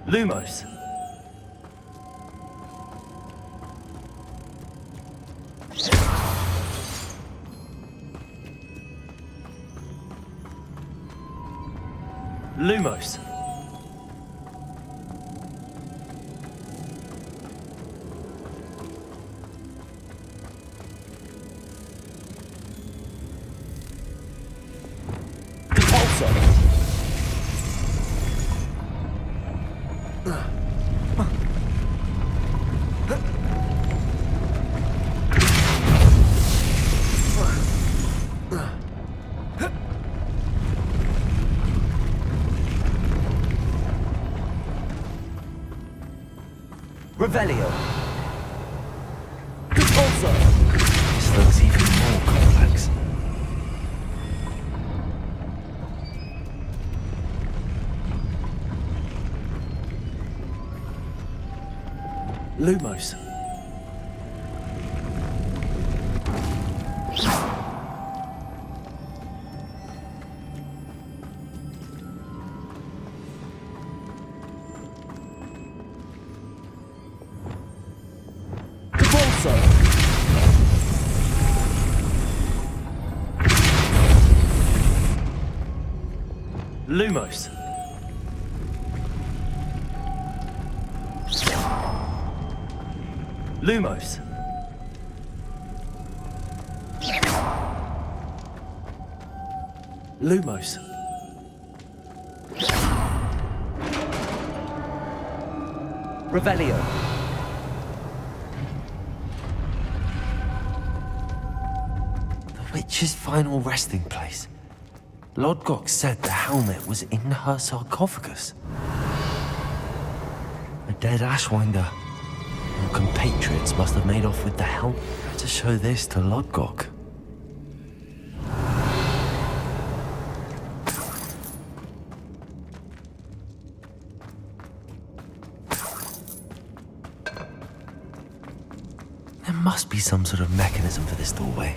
Lumos. Lumos. Revelio. Repulsor. This looks even more complex. Lumos. Lumos. Lumos. Lumos. Revelio. The witch's final resting place. Lodgok said the helmet was in her sarcophagus. A dead Ashwinder. Her compatriots must have made off with the helmet. To show this to Lodgok. There must be some sort of mechanism for this doorway.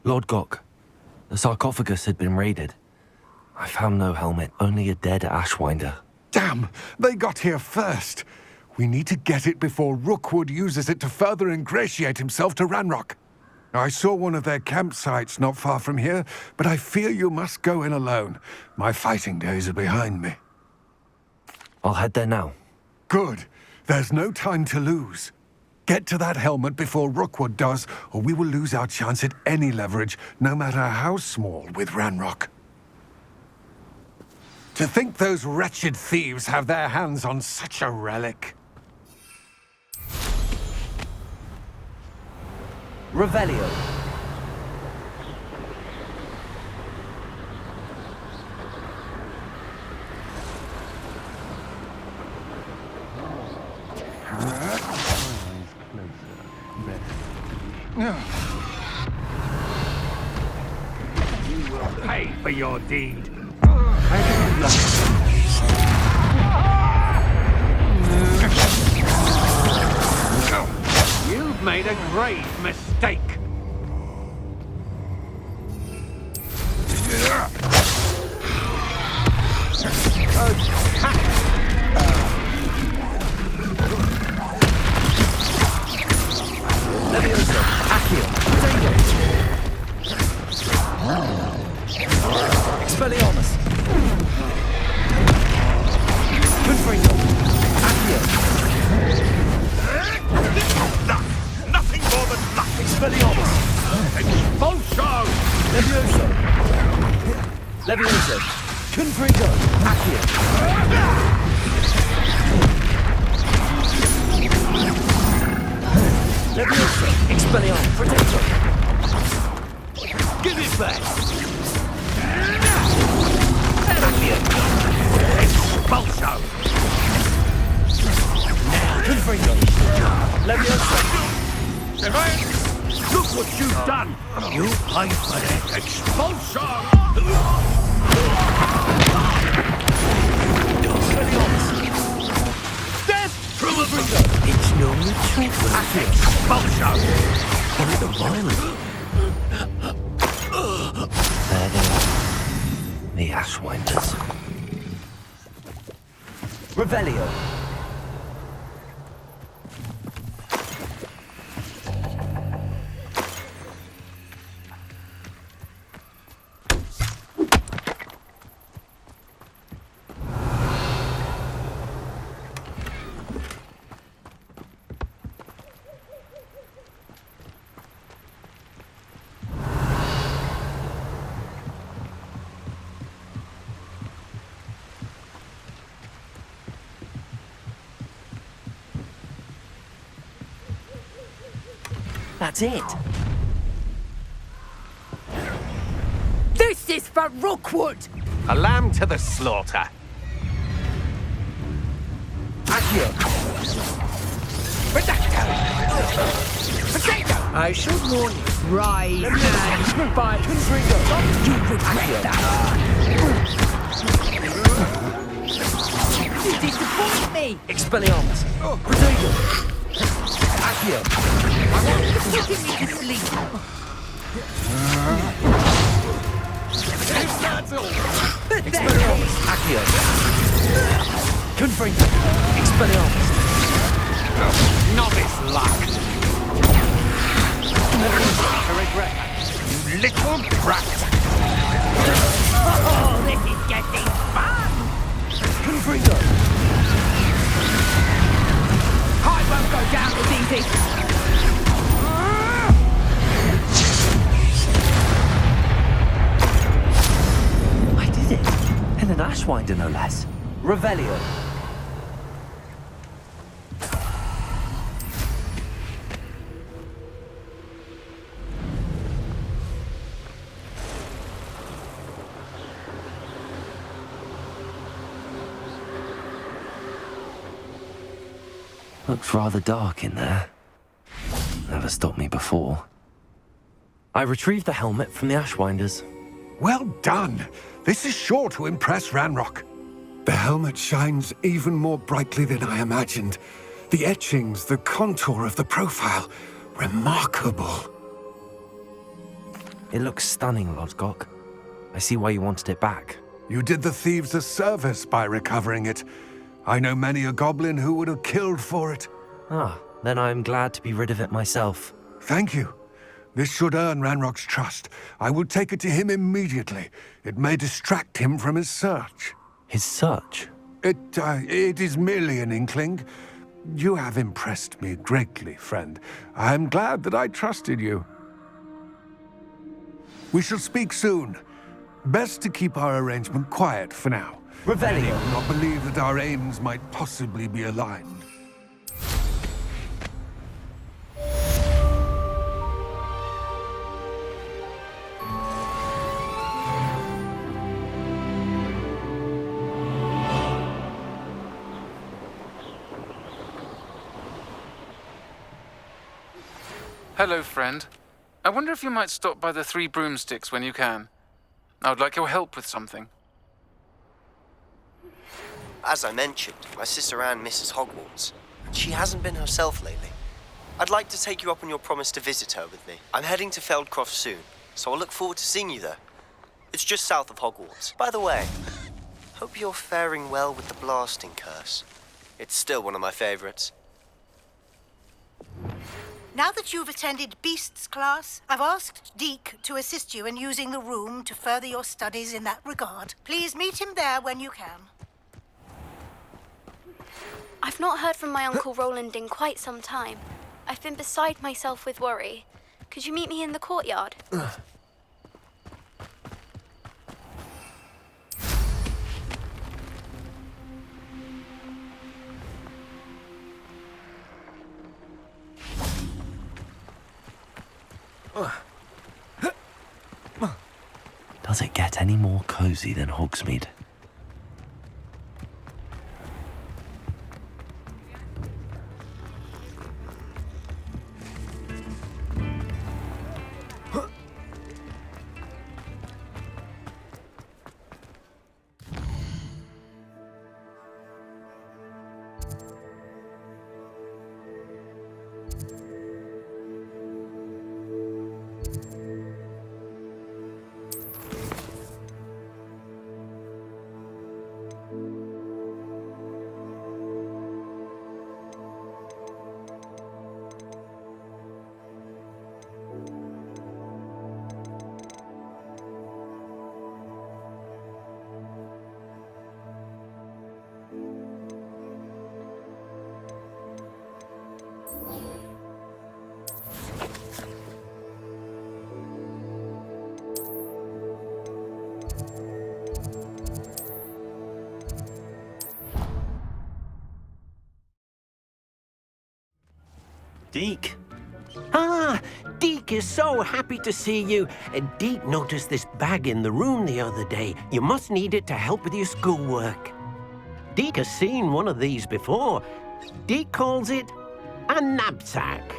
Lodgok, the sarcophagus had been raided. I found no helmet, only a dead Ashwinder. Damn! They got here first! We need to get it before Rookwood uses it to further ingratiate himself to Ranrock. I saw one of their campsites not far from here, but I fear you must go in alone. My fighting days are behind me. I'll head there now. Good. There's no time to lose. Get to that helmet before Rookwood does, or we will lose our chance at any leverage, no matter how small, with Ranrock. To think those wretched thieves have their hands on such a relic. Revelio. You will pay for your deed. You've made a grave mistake. Leviosa. Accio. Expelliarmus. Confringo. Accio. Nothing more than luck. Expelliarmus. Expulso! Leviosa. Leviosa. Confringo. Accio. Leviosa. Expelliarmus. Protector. Give it back. Expulso! Now, Confringo. Leviosa. Look what you've done! You pay for that expulsion! Death from a window! It's no retreat. Expulsion! Only the violent. There they are. The Ashwinders. Revelio. That's it. This is for Rookwood! A lamb to the slaughter. Accio. Potato! I should warn you. Right hand by Confringo. you regret that. You disappoint me! Expelliarmus. Protego. Accio. I want you to put me to sleep. Expelliarmus. Accio. Confringo. Expelliarmus. Novice luck. To regret. You little brat. Oh, this is getting fun! Confringo. I won't go down as easy. I did it. And an Ashwinder, no less. Revelio. Looks rather dark in there. Never stopped me before. I retrieved the helmet from the Ashwinders. Well done. This is sure to impress Ranrock. The helmet shines even more brightly than I imagined. The etchings, the contour of the profile, remarkable. It looks stunning, Lodgok. I see why you wanted it back. You did the thieves a service by recovering it. I know many a goblin who would have killed for it. Ah, then I'm glad to be rid of it myself. Thank you. This should earn Ranrock's trust. I will take it to him immediately. It may distract him from his search. His search? It is merely an inkling. You have impressed me greatly, friend. I am glad that I trusted you. We shall speak soon. Best to keep our arrangement quiet for now. Revelio. I do not believe that our aims might possibly be aligned. Hello, friend. I wonder if you might stop by the Three Broomsticks when you can. I would like your help with something. As I mentioned, my sister Anne misses Hogwarts, and she hasn't been herself lately. I'd like to take you up on your promise to visit her with me. I'm heading to Feldcroft soon, so I'll look forward to seeing you there. It's just south of Hogwarts. By the way, hope you're faring well with the blasting curse. It's still one of my favorites. Now that you've attended Beasts class, I've asked Deke to assist you in using the room to further your studies in that regard. Please meet him there when you can. I've not heard from my Uncle Roland in quite some time. I've been beside myself with worry. Could you meet me in the courtyard? Does it get any more cozy than Hogsmeade? Deke. Ah, Deke is so happy to see you. Deke noticed this bag in the room the other day. You must need it to help with your schoolwork. Deke has seen one of these before. Deke calls it a knapsack.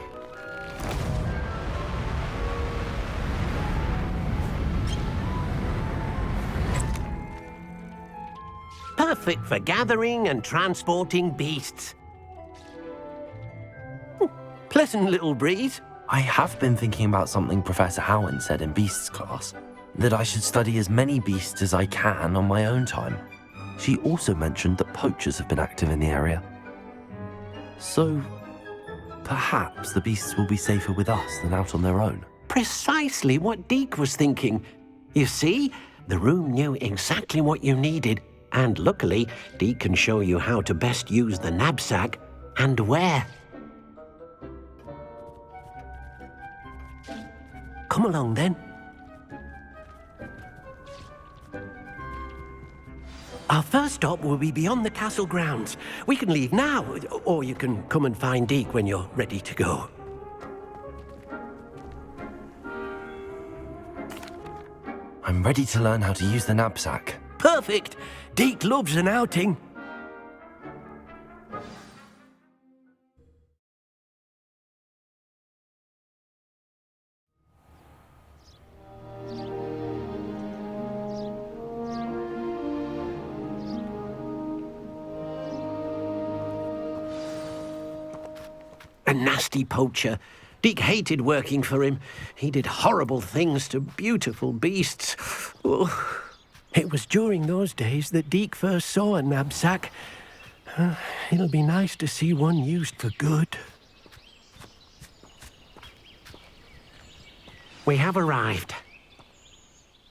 Perfect for gathering and transporting beasts. Pleasant little breeze. I have been thinking about something Professor Howland said in Beasts class, that I should study as many beasts as I can on my own time. She also mentioned that poachers have been active in the area. So, perhaps the beasts will be safer with us than out on their own. Precisely what Deke was thinking. You see, the room knew exactly what you needed, and luckily, Deke can show you how to best use the knapsack and where. Come along then. Our first stop will be beyond the castle grounds. We can leave now, or you can come and find Deke when you're ready to go. I'm ready to learn how to use the knapsack. Perfect! Deke loves an outing. A nasty poacher. Deke hated working for him. He did horrible things to beautiful beasts. Oh. It was during those days that Deke first saw a knapsack. It'll be nice to see one used for good. We have arrived.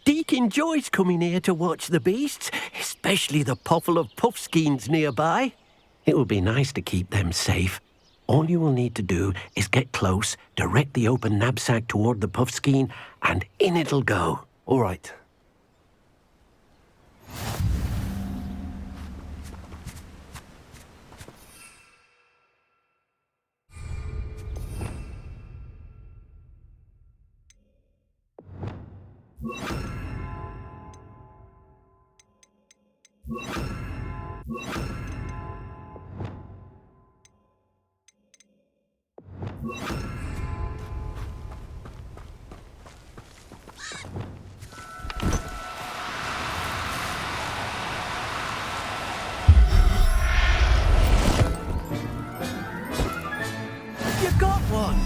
Deke enjoys coming here to watch the beasts, especially the potful of puffskeins nearby. It will be nice to keep them safe. All you will need to do is get close, direct the open knapsack toward the puffskein, and in it'll go. All right. You got one!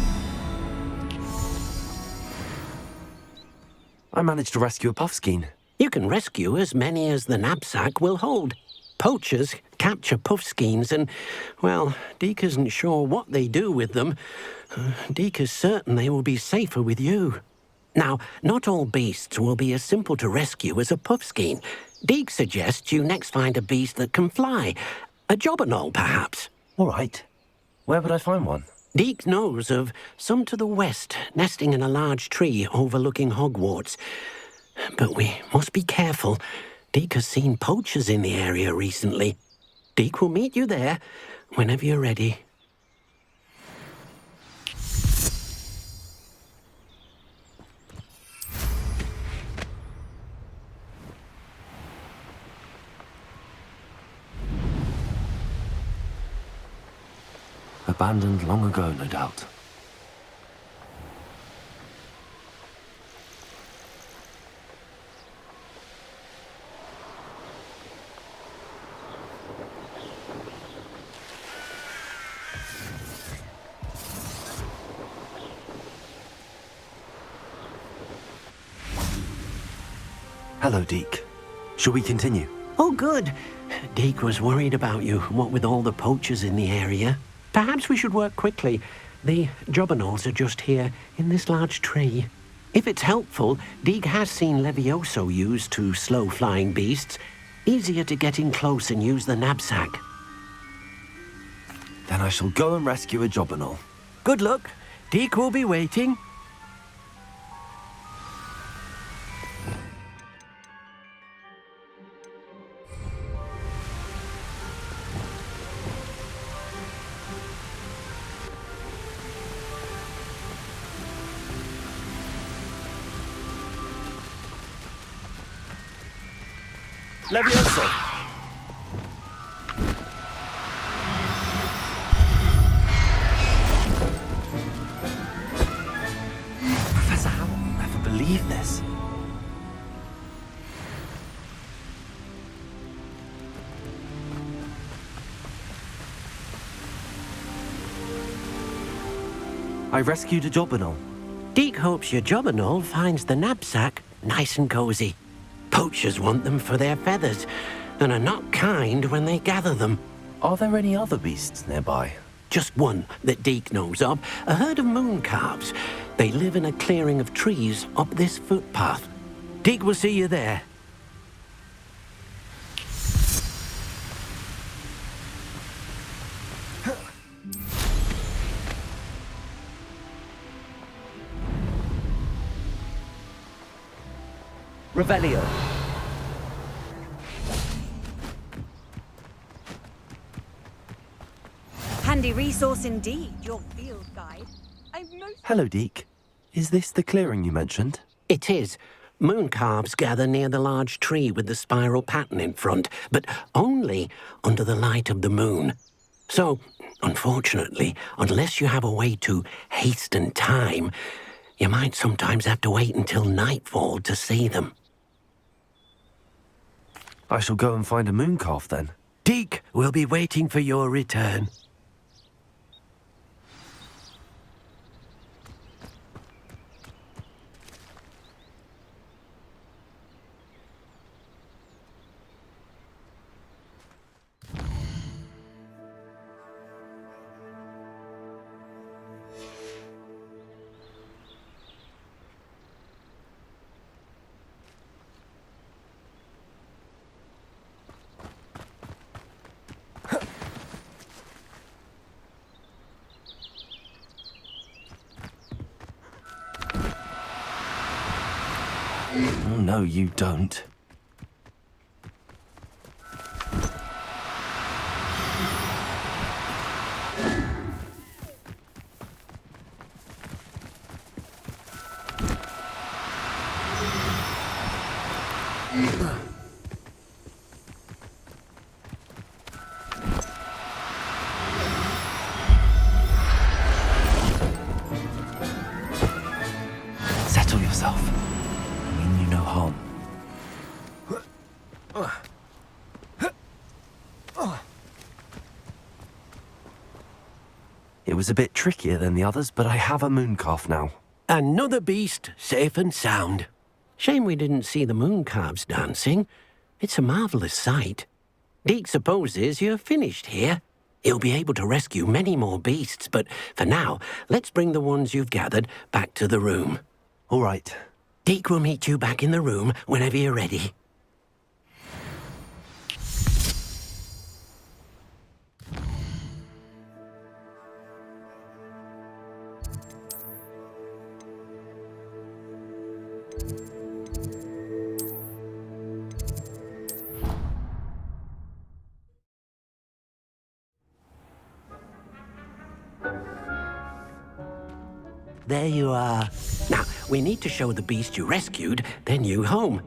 I managed to rescue a puffskein. You can rescue as many as the knapsack will hold. Poachers capture puffskeins and, well, Deke isn't sure what they do with them. Deke is certain they will be safer with you. Now, not all beasts will be as simple to rescue as a puffskein. Deke suggests you next find a beast that can fly. A jobberknoll, perhaps. All right. Where would I find one? Deke knows of some to the west, nesting in a large tree overlooking Hogwarts. But we must be careful. Deke has seen poachers in the area recently. Deke will meet you there whenever you're ready. Abandoned long ago, no doubt. Hello, Deke. Shall we continue? Oh, good. Deke was worried about you, what with all the poachers in the area. Perhaps we should work quickly. The jobberknolls are just here, in this large tree. If it's helpful, Deke has seen Levioso used to slow flying beasts. Easier to get in close and use the knapsack. Then I shall go and rescue a jobberknoll. Good luck. Deke will be waiting. Levioso! Professor Howell will never believe this. I rescued a Jobberknoll. Deke hopes your Jobberknoll finds the knapsack nice and cozy. Poachers want them for their feathers, and are not kind when they gather them. Are there any other beasts nearby? Just one that Deke knows of, a herd of moon calves. They live in a clearing of trees up this footpath. Deke will see you there. Revelio. Handy resource indeed, your field guide. Hello, Deke. Is this the clearing you mentioned? It is. Moon calves gather near the large tree with the spiral pattern in front, but only under the light of the moon. So, unfortunately, unless you have a way to hasten time, you might sometimes have to wait until nightfall to see them. I shall go and find a moon calf then. Deke will be waiting for your return. Oh, no, you don't. Settle yourself. I mean you no harm. It was a bit trickier than the others, but I have a moon calf now. Another beast, safe and sound. Shame we didn't see the moon calves dancing. It's a marvellous sight. Deke supposes you're finished here. He'll be able to rescue many more beasts, but for now, let's bring the ones you've gathered back to the room. All right. Deke will meet you back in the room whenever you're ready. There you are. Now, we need to show the beast you rescued their new home.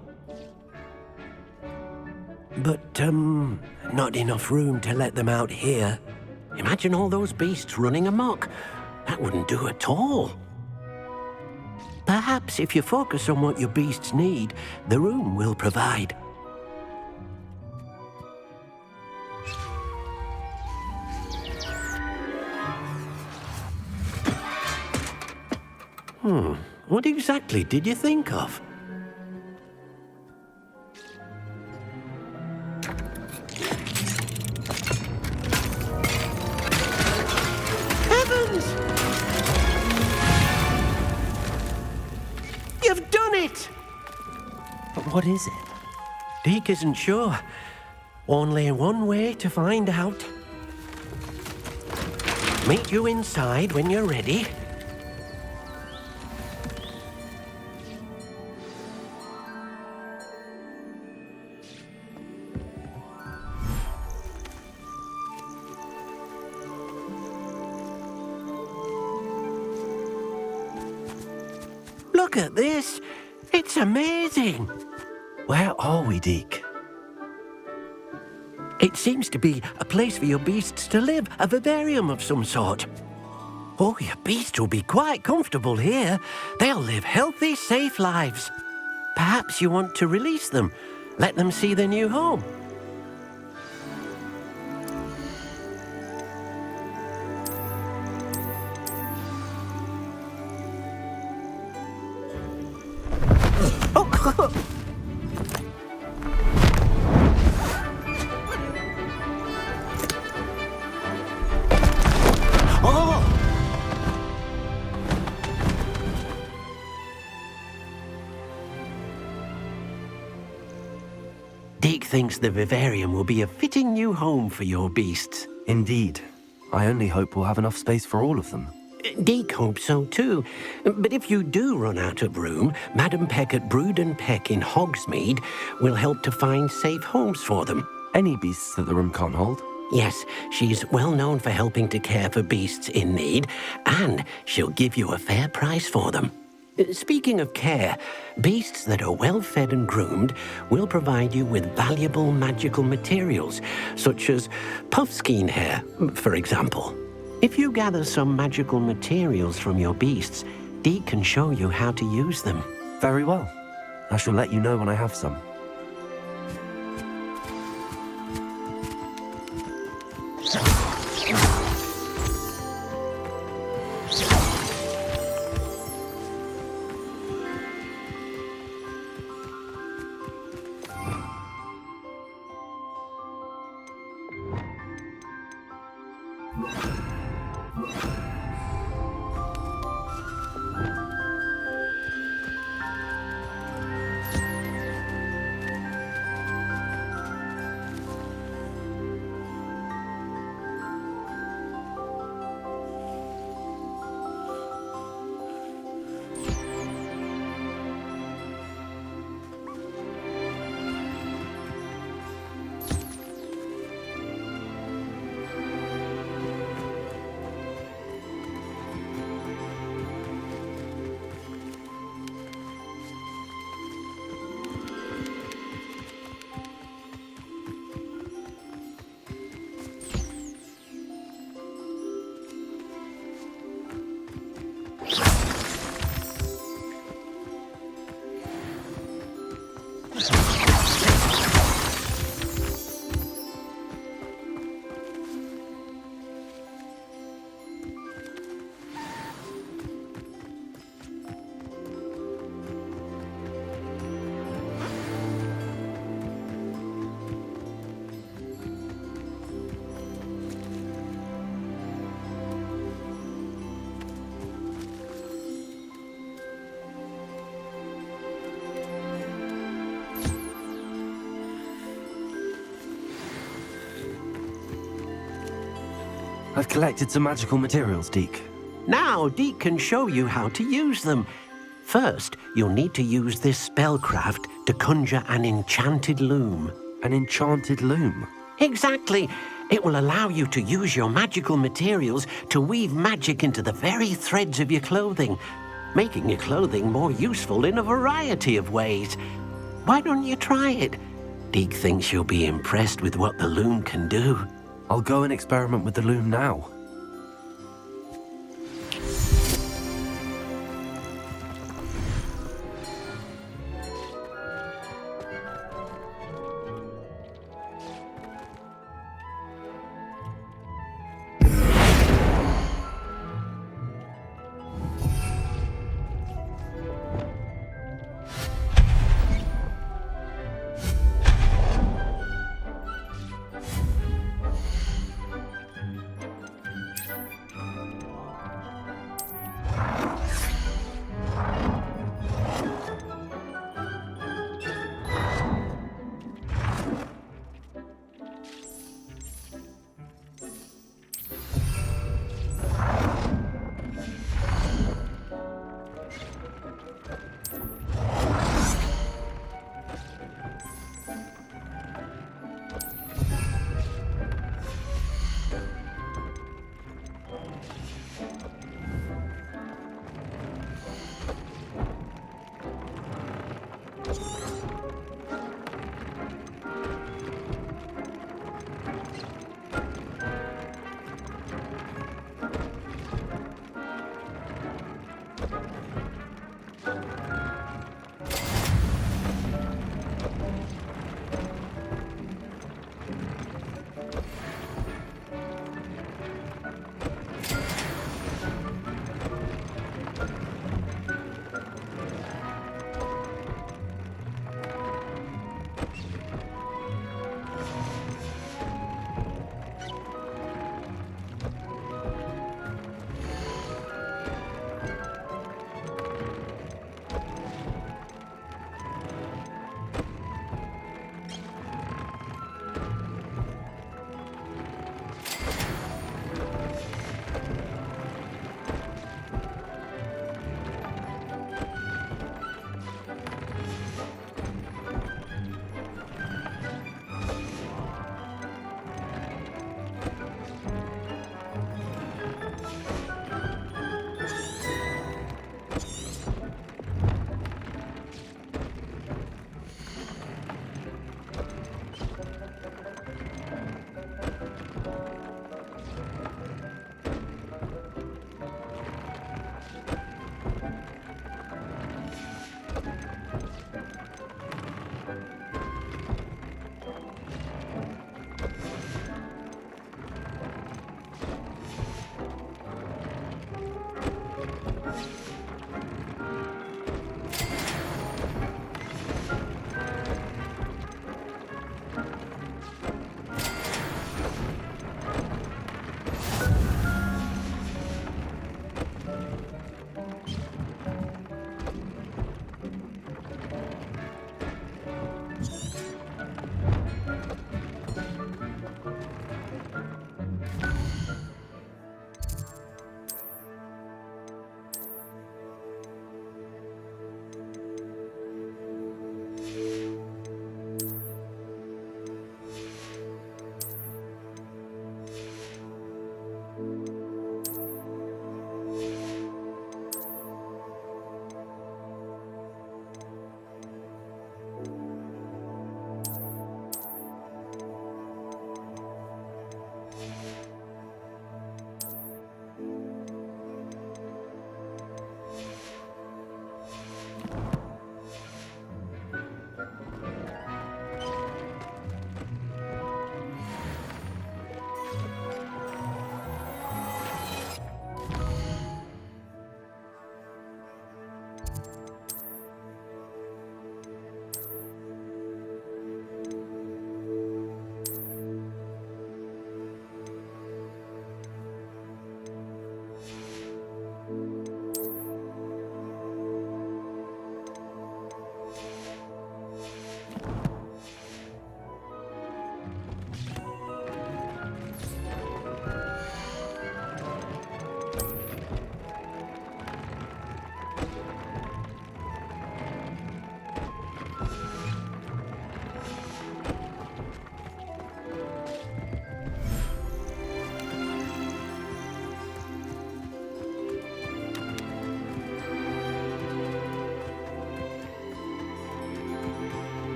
But, not enough room to let them out here. Imagine all those beasts running amok. That wouldn't do at all. Perhaps if you focus on what your beasts need, the room will provide. What exactly did you think of? Heavens! You've done it! But what is it? Deke isn't sure. Only one way to find out. Meet you inside when you're ready. Look at this. It's amazing. Where are we, Deke? It seems to be a place for your beasts to live, a vivarium of some sort. Oh, your beasts will be quite comfortable here. They'll live healthy, safe lives. Perhaps you want to release them, let them see their new home. Deke thinks the vivarium will be a fitting new home for your beasts. Indeed. I only hope we'll have enough space for all of them. Deke hopes so too. But if you do run out of room, Madam Peck at Brood and Peck in Hogsmeade will help to find safe homes for them. Any beasts that the room can't hold? Yes, she's well known for helping to care for beasts in need, and she'll give you a fair price for them. Speaking of care, beasts that are well fed and groomed will provide you with valuable magical materials, such as puffskein hair, for example. If you gather some magical materials from your beasts, Deke can show you how to use them. Very well. I shall let you know when I have some. I've collected some magical materials, Deke. Now Deke can show you how to use them. First, you'll need to use this spellcraft to conjure an enchanted loom. An enchanted loom? Exactly. It will allow you to use your magical materials to weave magic into the very threads of your clothing, making your clothing more useful in a variety of ways. Why don't you try it? Deke thinks you'll be impressed with what the loom can do. I'll go and experiment with the loom now.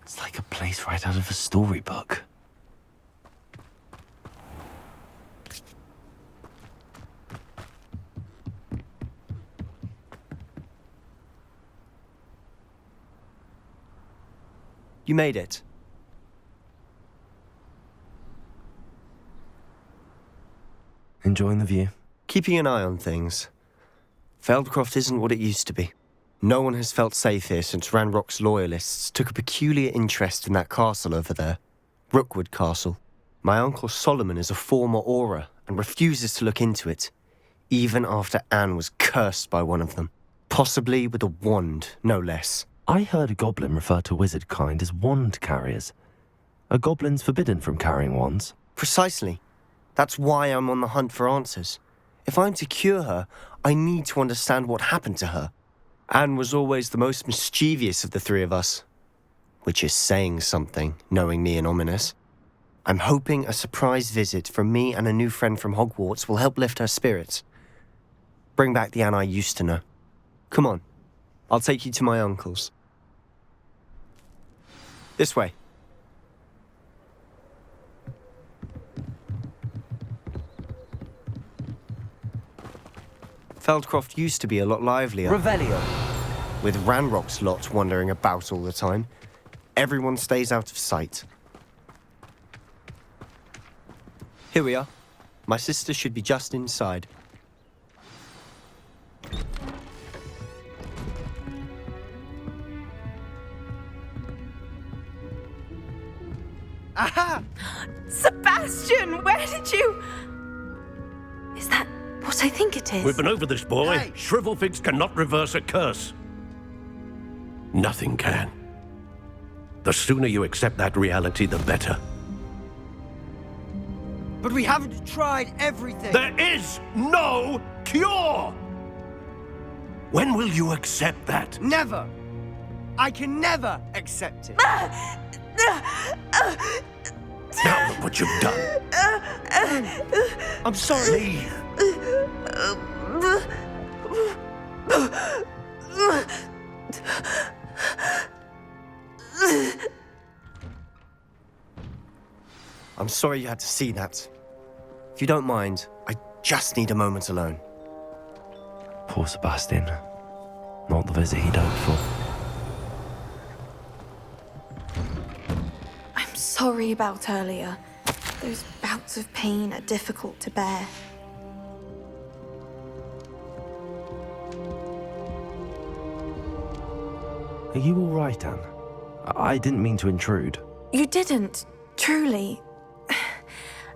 It's like a place right out of a storybook. You made it. Enjoying the view? Keeping an eye on things. Feldcroft isn't what it used to be. No one has felt safe here since Ranrock's loyalists took a peculiar interest in that castle over there. Rookwood Castle. My uncle Solomon is a former Auror and refuses to look into it, even after Anne was cursed by one of them. Possibly with a wand, no less. I heard a goblin refer to wizard kind as wand carriers. Are goblins forbidden from carrying wands? Precisely. That's why I'm on the hunt for answers. If I'm to cure her, I need to understand what happened to her. Anne was always the most mischievous of the three of us. Which is saying something, knowing me and ominous. I'm hoping a surprise visit from me and a new friend from Hogwarts will help lift her spirits. Bring back the Anne I used to know. Come on, I'll take you to my uncle's. This way. Feldcroft used to be a lot livelier. Revelio. With Ranrock's lot wandering about all the time, everyone stays out of sight. Here we are. My sister should be just inside. Aha! Sebastian, where did you... Is that what I think it is? We've been over this, boy. Hey. Shrivelfigs cannot reverse a curse. Nothing can. The sooner you accept that reality, the better. But we haven't tried everything. There is no cure! When will you accept that? Never. I can never accept it. Now look what you've done. I'm sorry. I'm sorry you had to see that. If you don't mind, I just need a moment alone. Poor Sebastian. Not the visit he'd hoped for. I'm sorry about earlier. Those bouts of pain are difficult to bear. Are you all right, Anne? I didn't mean to intrude. You didn't, truly.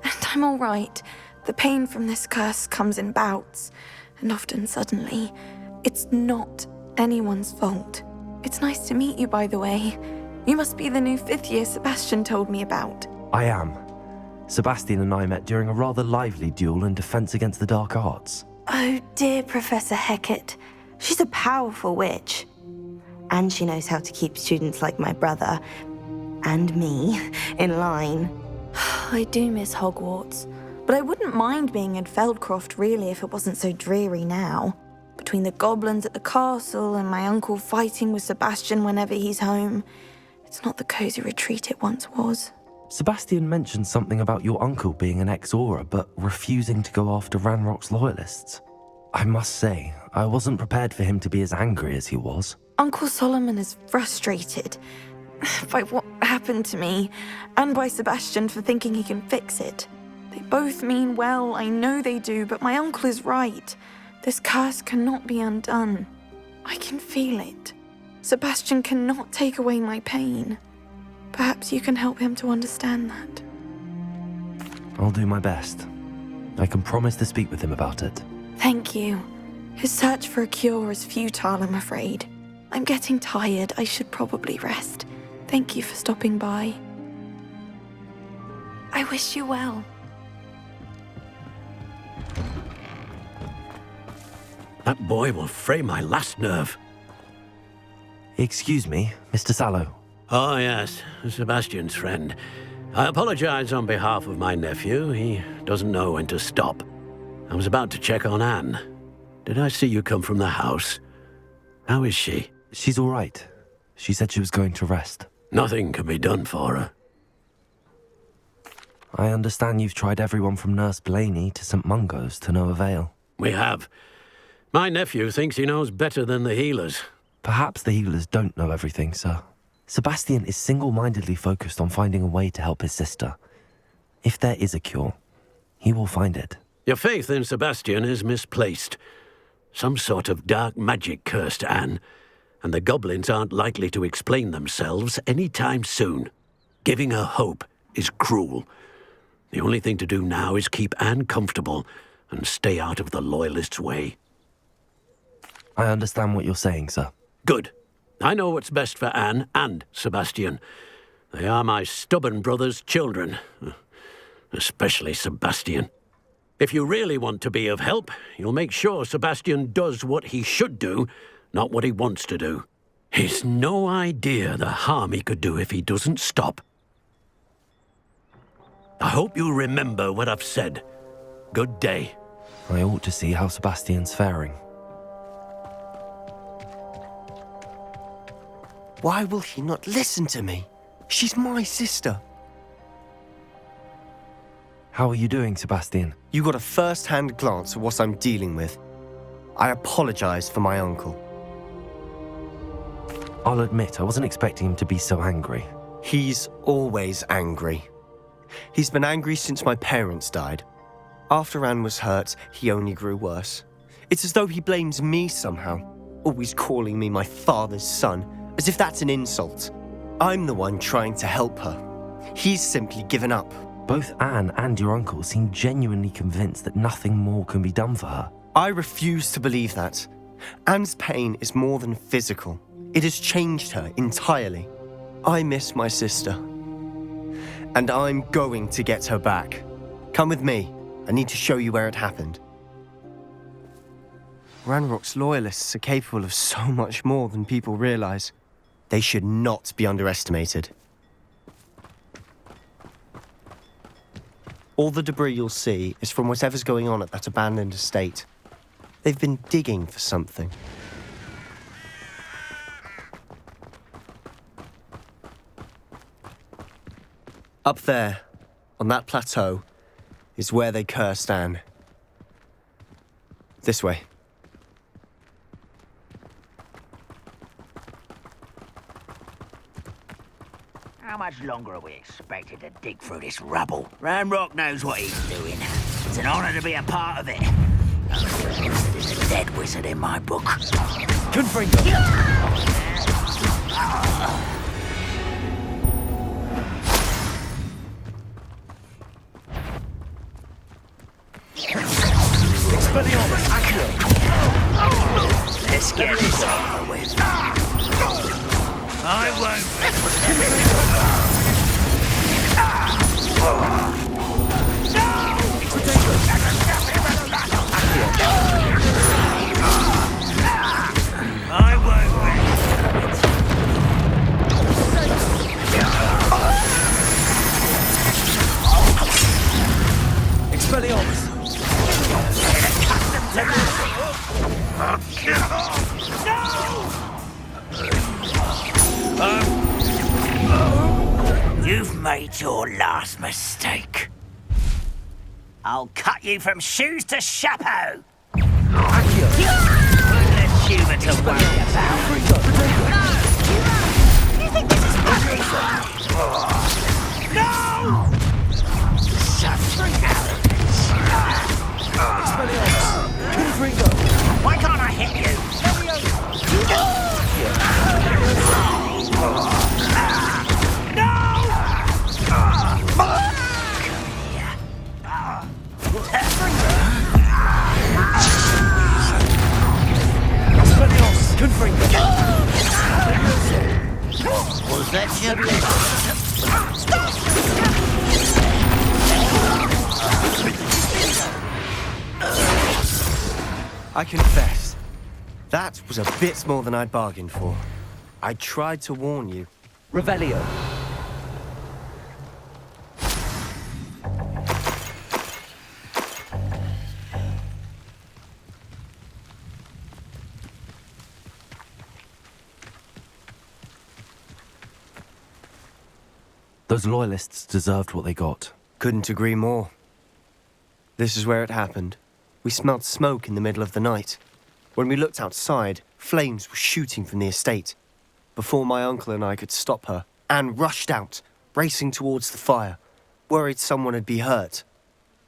And I'm all right. The pain from this curse comes in bouts, and often suddenly. It's not anyone's fault. It's nice to meet you, by the way. You must be the new 5th year Sebastian told me about. I am. Sebastian and I met during a rather lively duel in Defense Against the Dark Arts. Oh, dear Professor Hecat. She's a powerful witch. And she knows how to keep students like my brother, and me, in line. I do miss Hogwarts, but I wouldn't mind being in Feldcroft, really, if it wasn't so dreary now. Between the goblins at the castle and my uncle fighting with Sebastian whenever he's home, it's not the cozy retreat it once was. Sebastian mentioned something about your uncle being an ex-Auror, but refusing to go after Ranrock's loyalists. I must say, I wasn't prepared for him to be as angry as he was. Uncle Solomon is frustrated by what happened to me, and by Sebastian for thinking he can fix it. They both mean well, I know they do, but my uncle is right. This curse cannot be undone. I can feel it. Sebastian cannot take away my pain. Perhaps you can help him to understand that. I'll do my best. I can promise to speak with him about it. Thank you. His search for a cure is futile, I'm afraid. I'm getting tired. I should probably rest. Thank you for stopping by. I wish you well. That boy will fray my last nerve. Excuse me, Mr. Sallow. Oh, yes, Sebastian's friend. I apologize on behalf of my nephew. He doesn't know when to stop. I was about to check on Anne. Did I see you come from the house? How is she? She's all right. She said she was going to rest. Nothing can be done for her. I understand you've tried everyone from Nurse Blaney to St. Mungo's to no avail. We have. My nephew thinks he knows better than the healers. Perhaps the healers don't know everything, sir. Sebastian is single-mindedly focused on finding a way to help his sister. If there is a cure, he will find it. Your faith in Sebastian is misplaced. Some sort of dark magic cursed Anne, and the goblins aren't likely to explain themselves any time soon. Giving her hope is cruel. The only thing to do now is keep Anne comfortable and stay out of the Loyalists' way. I understand what you're saying, sir. Good. I know what's best for Anne and Sebastian. They are my stubborn brother's children. Especially Sebastian. If you really want to be of help, you'll make sure Sebastian does what he should do, not what he wants to do. He's no idea the harm he could do if he doesn't stop. I hope you remember what I've said. Good day. I ought to see how Sebastian's faring. Why will he not listen to me? She's my sister. How are you doing, Sebastian? You got a first-hand glance at what I'm dealing with. I apologize for my uncle. I'll admit, I wasn't expecting him to be so angry. He's always angry. He's been angry since my parents died. After Anne was hurt, he only grew worse. It's as though he blames me somehow, always calling me my father's son, as if that's an insult. I'm the one trying to help her. He's simply given up. Both Anne and your uncle seem genuinely convinced that nothing more can be done for her. I refuse to believe that. Anne's pain is more than physical. It has changed her entirely. I miss my sister. And I'm going to get her back. Come with me. I need to show you where it happened. Ranrock's loyalists are capable of so much more than people realize. They should not be underestimated. All the debris you'll see is from whatever's going on at that abandoned estate. They've been digging for something. Up there, on that plateau, is where they cursed Anne. This way. How much longer are we expected to dig through this rubble? Ranrock knows what he's doing. It's an honor to be a part of it. There's a dead wizard in my book. Confringo! Let's get this over with. I won't. I won't. Expelliarmus! You've made your last mistake. I'll cut you from shoes to chapeau. One less humour to worry about. You think this is funny? No! Such arrogance. Why can't I hit you? Was that your I confess, that was a bit more than I'd bargained for. I tried to warn you. Revelio. Those loyalists deserved what they got. Couldn't agree more. This is where it happened. We smelled smoke in the middle of the night. When we looked outside, flames were shooting from the estate. Before my uncle and I could stop her, Anne rushed out, racing towards the fire, worried someone had been hurt.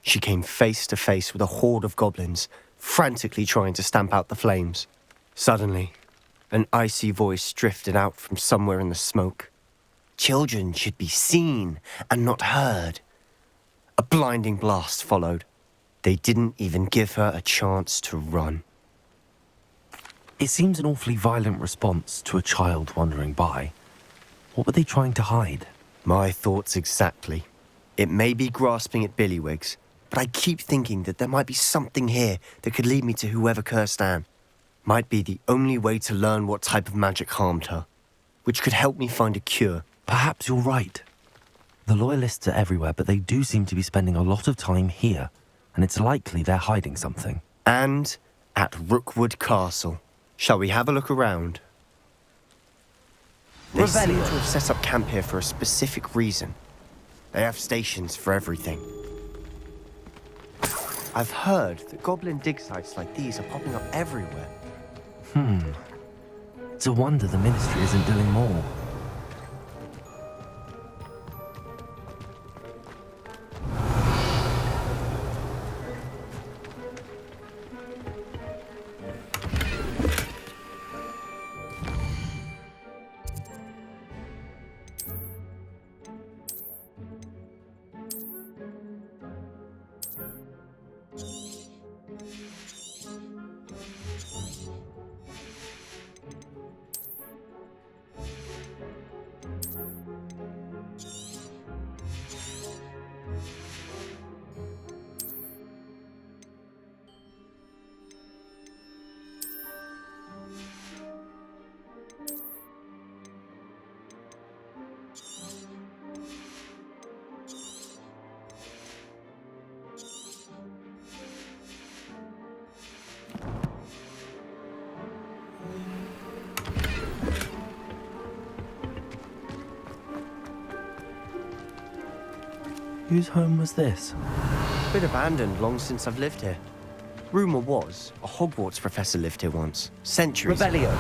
She came face to face with a horde of goblins, frantically trying to stamp out the flames. Suddenly, an icy voice drifted out from somewhere in the smoke. Children should be seen and not heard. A blinding blast followed. They didn't even give her a chance to run. It seems an awfully violent response to a child wandering by. What were they trying to hide? My thoughts exactly. It may be grasping at Billywigs, but I keep thinking that there might be something here that could lead me to whoever cursed Anne. Might be the only way to learn what type of magic harmed her, which could help me find a cure. Perhaps you're right. The Loyalists are everywhere, but they do seem to be spending a lot of time here, and it's likely they're hiding something. And at Rookwood Castle. Shall we have a look around? They seem to have set up camp here for a specific reason. They have stations for everything. I've heard that goblin dig sites like these are popping up everywhere. It's a wonder the Ministry isn't doing more. Whose home was this? Been abandoned long since I've lived here. Rumour was, a Hogwarts professor lived here once, centuries ago.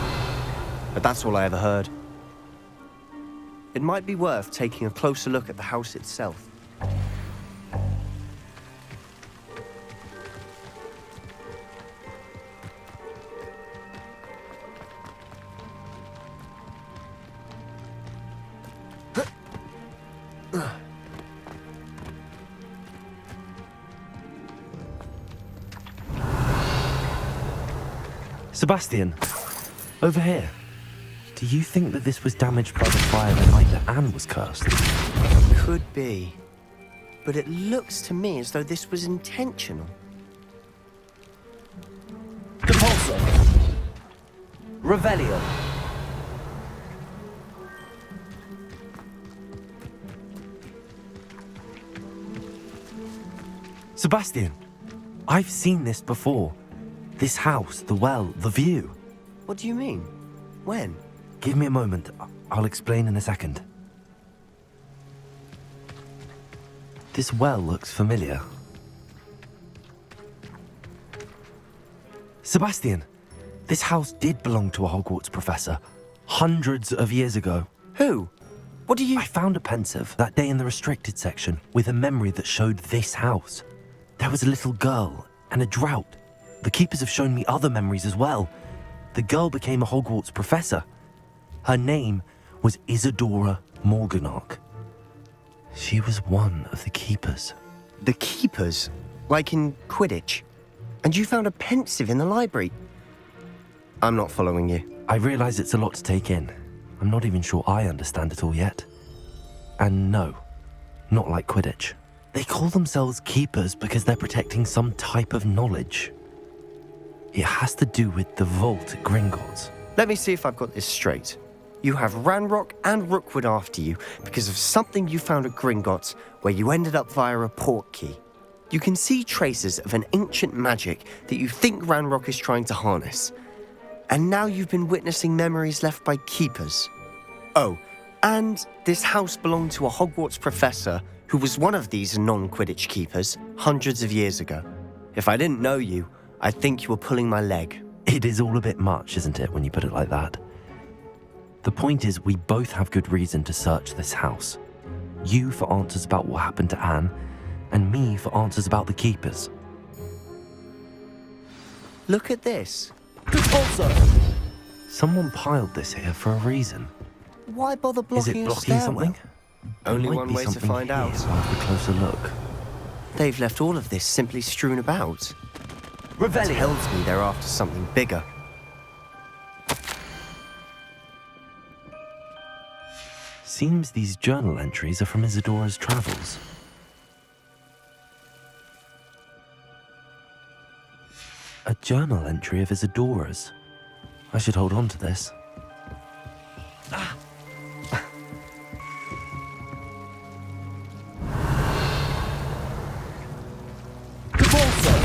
But that's all I ever heard. It might be worth taking a closer look at the house itself. Sebastian, over here. Do you think that this was damaged by the fire the night that Anne was cursed? Could be. But it looks to me as though this was intentional. Depulso. Revelio. Sebastian, I've seen this before. This house, the well, the view. What do you mean? When? Give me a moment. I'll explain in a second. This well looks familiar. Sebastian, this house did belong to a Hogwarts professor hundreds of years ago. Who? What do you... I found a pensive that day in the restricted section with a memory that showed this house. There was a little girl and a drought. The keepers have shown me other memories as well. The girl became a Hogwarts professor. Her name was Isadora Morganach. She was one of the keepers. The keepers? Like in Quidditch? And you found a pensive in the library? I'm not following you. I realise it's a lot to take in. I'm not even sure I understand it all yet. And no, not like Quidditch. They call themselves keepers because they're protecting some type of knowledge. It has to do with the vault at Gringotts. Let me see if I've got this straight. You have Ranrock and Rookwood after you because of something you found at Gringotts where you ended up via a port key. You can see traces of an ancient magic that you think Ranrock is trying to harness. And now you've been witnessing memories left by keepers. Oh, And this house belonged to a Hogwarts professor who was one of these non-Quidditch keepers hundreds of years ago. If I didn't know you, I'd think you were pulling my leg. It is all a bit much, isn't it, when you put it like that? The point is, we both have good reason to search this house. You for answers about what happened to Anne, and me for answers about the keepers. Look at this. Good call, sir. Someone piled this here for a reason. Why bother Is blocking it a blocking stairwell? something? Only There might one be way to something find here, out. so I'll have a closer look. They've left all of this simply strewn about. That Revelio. tells me they're after something bigger. Seems these journal entries are from Isadora's travels. A journal entry of Isadora's. I should hold on to this. Good ball, sir.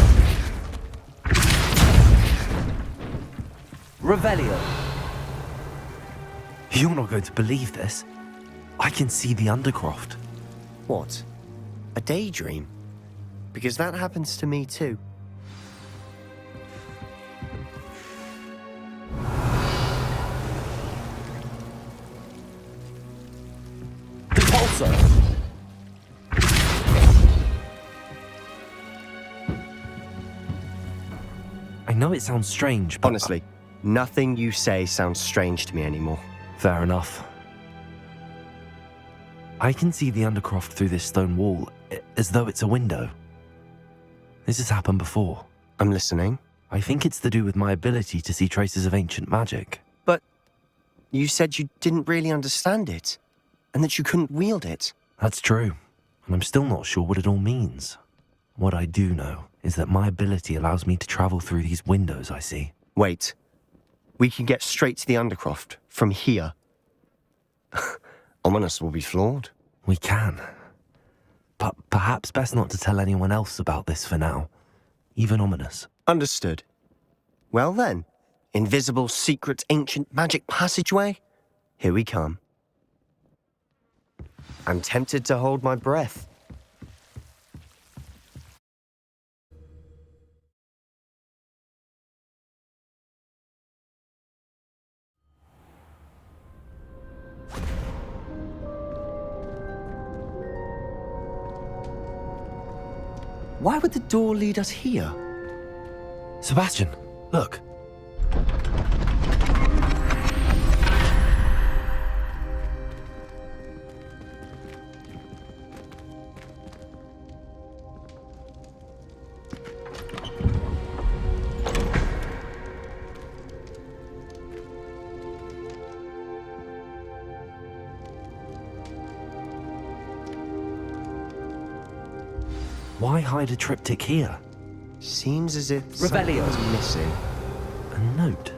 Revelio. You're not going to believe this. I can see the Undercroft. What? A daydream? Because that happens to me too. Good ball, sir. I know it sounds strange, but... Honestly, nothing you say sounds strange to me anymore. Fair enough. I can see the Undercroft through this stone wall, as though it's a window. This has happened before. I'm listening. I think it's to do with my ability to see traces of ancient magic. But you said you didn't really understand it, and that you couldn't wield it. That's true, and I'm still not sure what it all means. What I do know is that my ability allows me to travel through these windows I see. Wait. We can get straight to the Undercroft from here. Ominous will be floored. We can. But perhaps best not to tell anyone else about this for now. Even Ominous. Understood. Well then, invisible, secret, ancient magic passageway? Here we come. I'm tempted to hold my breath. Why would the door lead us here? Sebastian, look. Why hide a triptych here? Seems as if Revelio. something's missing. A note.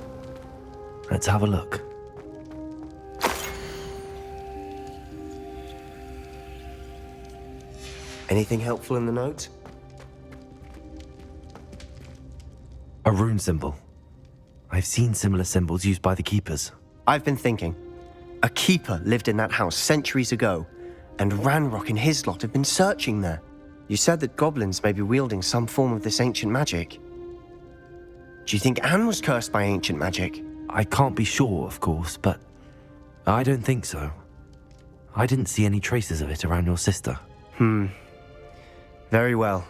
Let's have a look. Anything helpful in the note? A rune symbol. I've seen similar symbols used by the keepers. I've been thinking. A keeper lived in that house centuries ago, and Ranrock and his lot have been searching there. You said that goblins may be wielding some form of this ancient magic. Do you think Anne was cursed by ancient magic? I can't be sure, of course, but I don't think so. I didn't see any traces of it around your sister. Very well.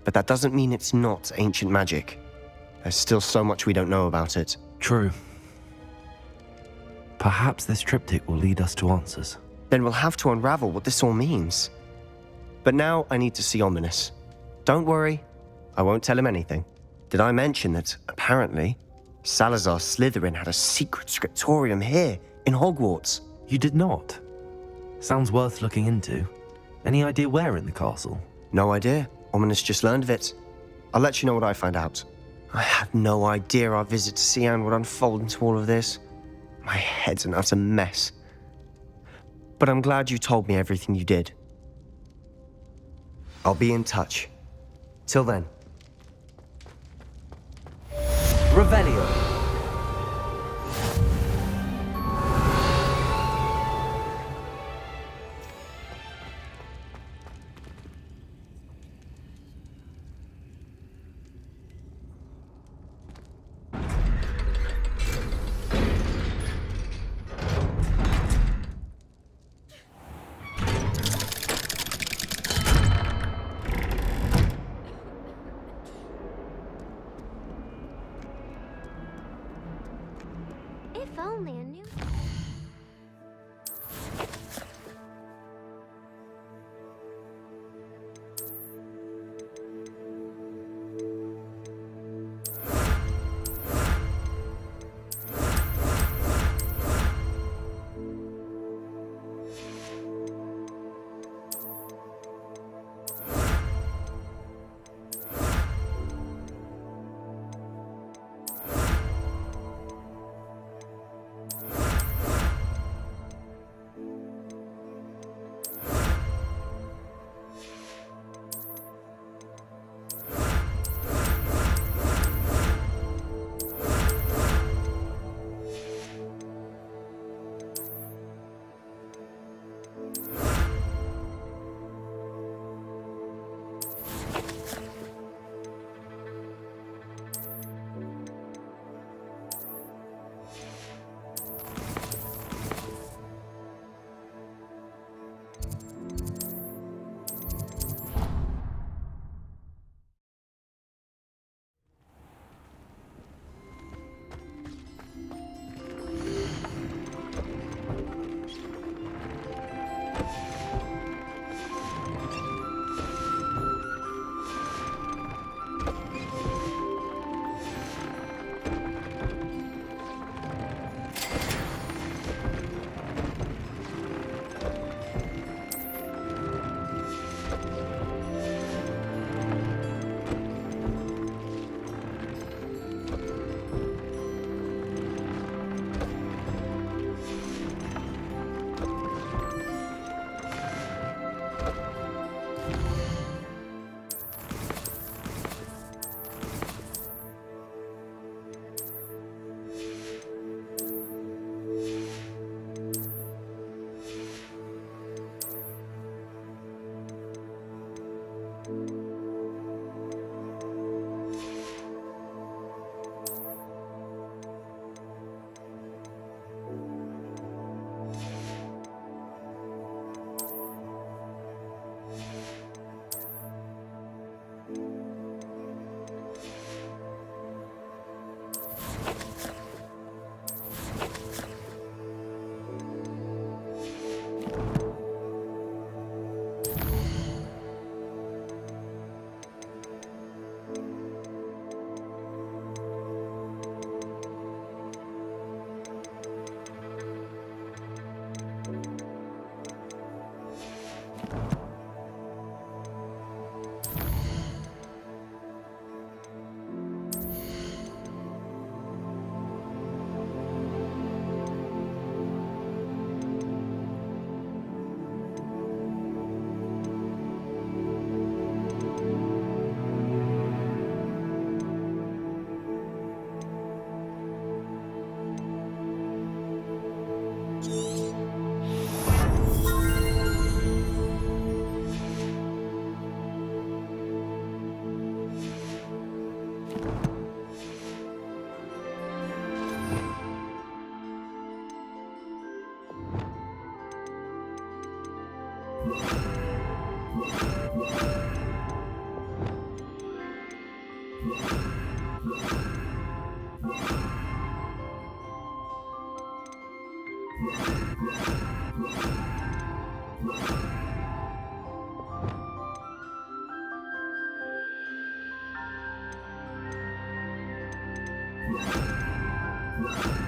But that doesn't mean it's not ancient magic. There's still so much we don't know about it. True. Perhaps this triptych will lead us to answers. Then we'll have to unravel what this all means. But now I need to see Ominous. Don't worry, I won't tell him anything. Did I mention that, apparently, Salazar Slytherin had a secret scriptorium here in Hogwarts? You did not? Sounds worth looking into. Any idea where in the castle? No idea. Ominous just learned of it. I'll let you know what I find out. I had no idea our visit to Sian would unfold into all of this. My head's an utter mess. But I'm glad you told me everything you did. I'll be in touch. Till then. Revelio. You